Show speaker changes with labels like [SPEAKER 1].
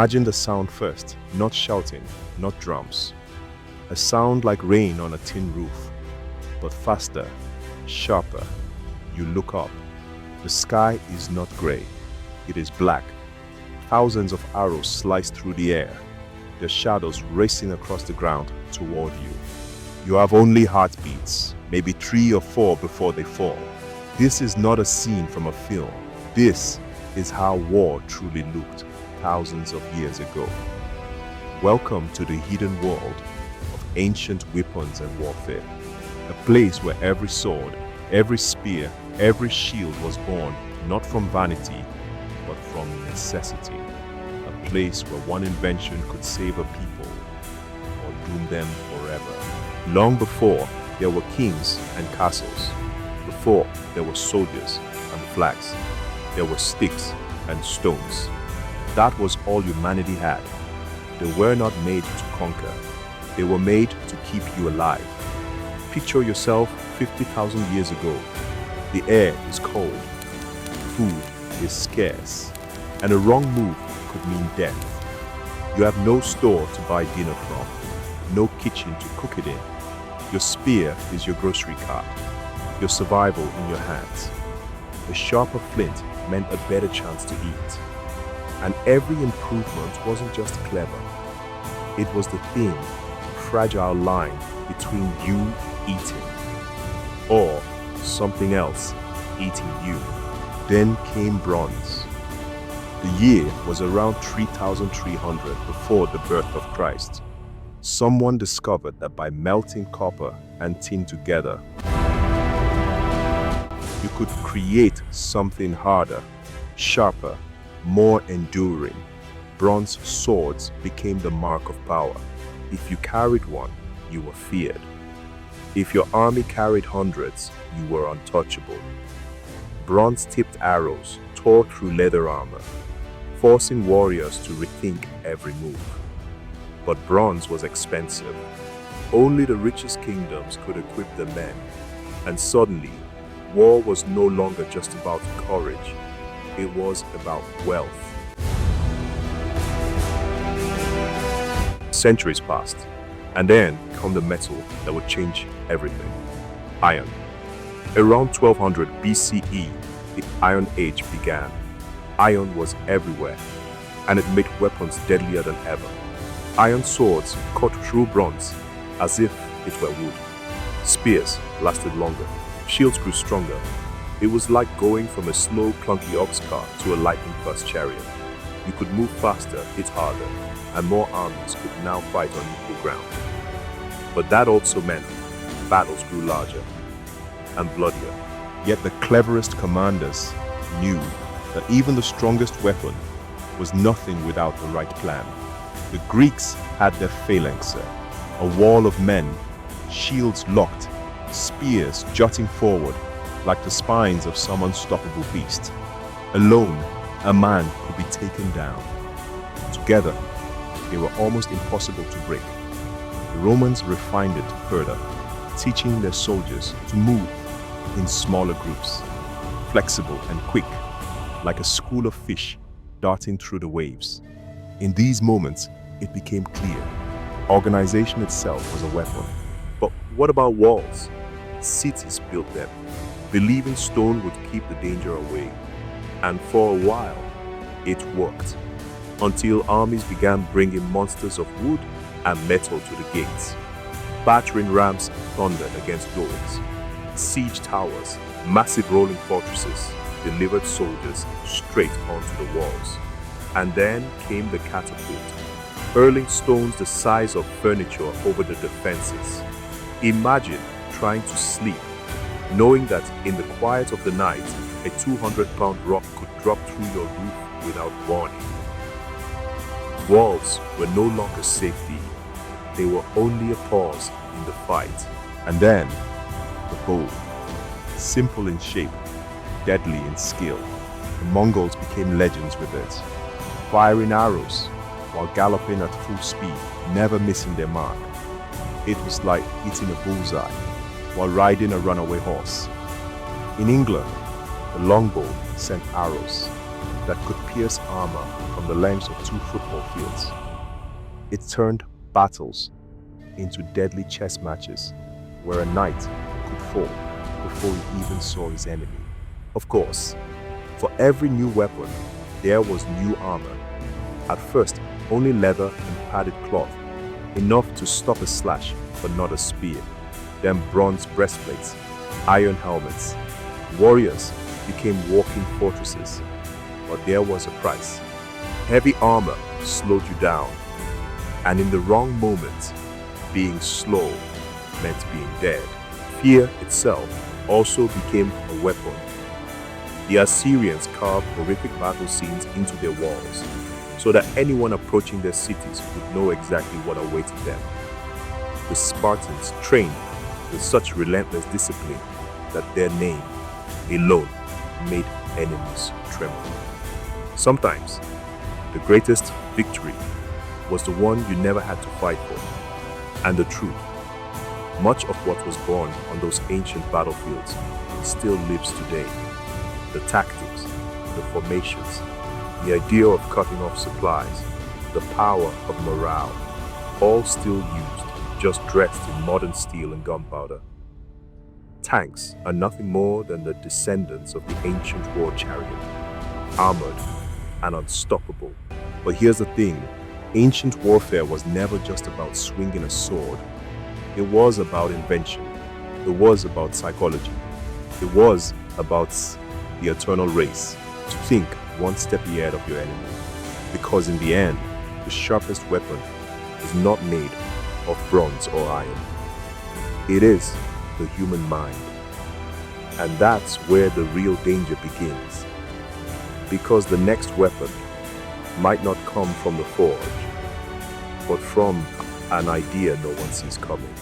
[SPEAKER 1] Imagine the sound first, not shouting, not drums. A sound like rain on a tin roof, but faster, sharper. You look up. The sky is not gray, it is black. Thousands of arrows slice through the air, their shadows racing across the ground toward you. You have only heartbeats, maybe 3 or 4 before they fall. This is not a scene from a film. This is how war truly looked thousands of years ago. Welcome to the hidden world of ancient weapons and warfare. A place where every sword, every spear, every shield was born not from vanity, but from necessity. A place where one invention could save a people or doom them forever. Long before there were kings and castles, before there were soldiers and flags, there were sticks and stones. That was all humanity had. They were not made to conquer. They were made to keep you alive. Picture yourself 50,000 years ago. The air is cold, food is scarce, and a wrong move could mean death. You have no store to buy dinner from, no kitchen to cook it in. Your spear is your grocery cart, your survival in your hands. A sharper flint meant a better chance to eat. And every improvement wasn't just clever. It was the thin, fragile line between you eating or something else eating you. Then came bronze. The year was around 3300 before the birth of Christ. Someone discovered that by melting copper and tin together, you could create something harder, sharper, more enduring. Bronze swords became the mark of power. If you carried one, you were feared. If your army carried hundreds, you were untouchable. Bronze-tipped arrows tore through leather armor, forcing warriors to rethink every move. But bronze was expensive. Only the richest kingdoms could equip the men. And suddenly, war was no longer just about courage. It was about wealth. Centuries passed, and then come the metal that would change everything. Iron. Around 1200 BCE, the Iron Age began. Iron was everywhere, and it made weapons deadlier than ever. Iron swords cut through bronze as if it were wood. Spears lasted longer. Shields grew stronger. It was like going from a slow, clunky ox cart to a lightning-fast chariot. You could move faster, hit harder, and more armies could now fight on equal ground. But that also meant battles grew larger and bloodier. Yet the cleverest commanders knew that even the strongest weapon was nothing without the right plan. The Greeks had their Phalanx, a wall of men, shields locked, spears jutting forward like the spines of some unstoppable beast. Alone, a man could be taken down. Together, they were almost impossible to break. The Romans refined it further, teaching their soldiers to move in smaller groups, flexible and quick, like a school of fish darting through the waves. In these moments, it became clear. Organization itself was a weapon. But what about walls? Cities built them, believing stone would keep the danger away. And for a while, it worked, until armies began bringing monsters of wood and metal to the gates. Battering rams thundered against doors. Siege towers, massive rolling fortresses, delivered soldiers straight onto the walls. And then came the catapult, hurling stones the size of furniture over the defenses. Imagine trying to sleep, knowing that in the quiet of the night, a 200-pound rock could drop through your roof without warning. Walls were no longer safety. They were only a pause in the fight. And then, the bow. Simple in shape, deadly in skill. The Mongols became legends with it. Firing arrows while galloping at full speed, never missing their mark. It was like hitting a bullseye while riding a runaway horse. In England, the longbow sent arrows, that could pierce armor from the lengths of 2 football fields. It turned battles into deadly chess matches where a knight could fall before he even saw his enemy. Of course, for every new weapon, there was new armor. At first, only leather and padded cloth, enough to stop a slash but not a spear. Then bronze breastplates, iron helmets. Warriors became walking fortresses. But there was a price. Heavy armor slowed you down. And in the wrong moment, being slow meant being dead. Fear itself also became a weapon. The Assyrians carved horrific battle scenes into their walls so that anyone approaching their cities would know exactly what awaited them. The Spartans trained with such relentless discipline that their name alone made enemies tremble. Sometimes, the greatest victory was the one you never had to fight for. And the truth, much of what was born on those ancient battlefields still lives today. The tactics, the formations, the idea of cutting off supplies, the power of morale, all still used, just dressed in modern steel and gunpowder. Tanks are nothing more than the descendants of the ancient war chariot, armored and unstoppable. But here's the thing, ancient warfare was never just about swinging a sword. It was about invention. It was about psychology. It was about the eternal race, to think one step ahead of your enemy. Because in the end, the sharpest weapon is not made of bronze or iron. It is the human mind. And that's where the real danger begins. Because the next weapon might not come from the forge, but from an idea no one sees coming.